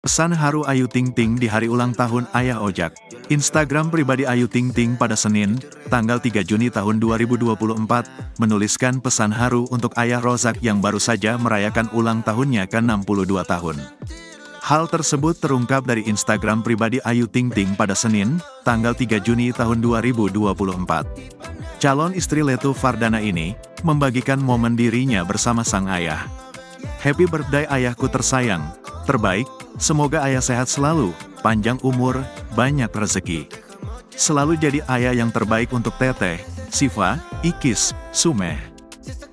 Pesan haru Ayu Ting Ting di hari ulang tahun Ayah Ojak. Instagram pribadi Ayu Ting Ting pada Senin, tanggal 3 Juni tahun 2024, menuliskan pesan haru untuk Ayah Rozak yang baru saja merayakan ulang tahunnya ke-62 tahun. Hal tersebut terungkap dari Instagram pribadi Ayu Ting Ting pada Senin, tanggal 3 Juni tahun 2024. Calon istri Letu Fardana ini, membagikan momen dirinya bersama sang ayah. Happy birthday ayahku tersayang, terbaik, semoga ayah sehat selalu, panjang umur, banyak rezeki. Selalu jadi ayah yang terbaik untuk Teteh, Siva, Ikis, Sumeh.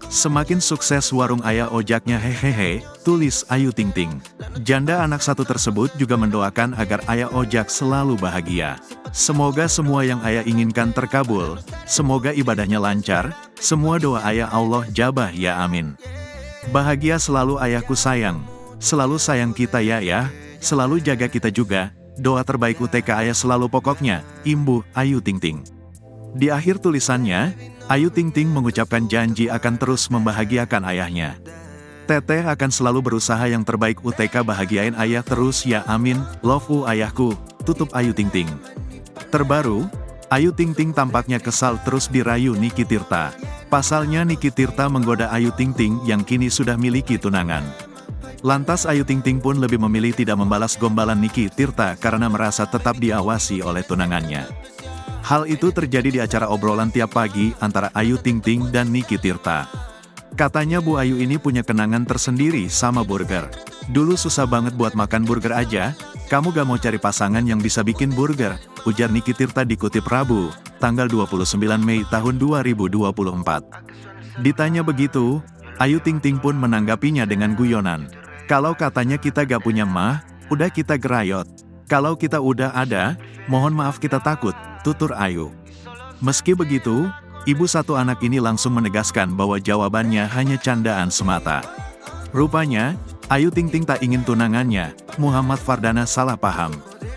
Semakin sukses warung ayah ojaknya hehehe, tulis Ayu Ting Ting. Janda anak satu tersebut juga mendoakan agar ayah ojak selalu bahagia. Semoga semua yang ayah inginkan terkabul, semoga ibadahnya lancar, semua doa ayah Allah jabah ya amin. Bahagia selalu ayahku sayang, selalu sayang kita ya, selalu jaga kita juga, doa terbaik UTK ayah selalu pokoknya, imbuh Ayu Ting Ting. Di akhir tulisannya, Ayu Ting Ting mengucapkan janji akan terus membahagiakan ayahnya. Teteh akan selalu berusaha yang terbaik UTK bahagiain ayah terus ya amin, love you ayahku, tutup Ayu Ting Ting. Terbaru, Ayu Ting Ting tampaknya kesal terus dirayu Niki Tirta. Pasalnya Niki Tirta menggoda Ayu Ting Ting yang kini sudah miliki tunangan. Lantas Ayu Ting Ting pun lebih memilih tidak membalas gombalan Niki Tirta karena merasa tetap diawasi oleh tunangannya. Hal itu terjadi di acara obrolan tiap pagi antara Ayu Ting Ting dan Niki Tirta. Katanya Bu Ayu ini punya kenangan tersendiri sama burger. Dulu susah banget buat makan burger aja, kamu gak mau cari pasangan yang bisa bikin burger, ujar Niki Tirta dikutip Rabu, tanggal 29 Mei tahun 2024. Ditanya begitu, Ayu Ting Ting pun menanggapinya dengan guyonan. Kalau katanya kita gak punya mah, udah kita gerayot. Kalau kita udah ada, mohon maaf kita takut, tutur Ayu. Meski begitu, ibu satu anak ini langsung menegaskan bahwa jawabannya hanya candaan semata. Rupanya, Ayu Ting Ting tak ingin tunangannya, Muhammad Fardana salah paham.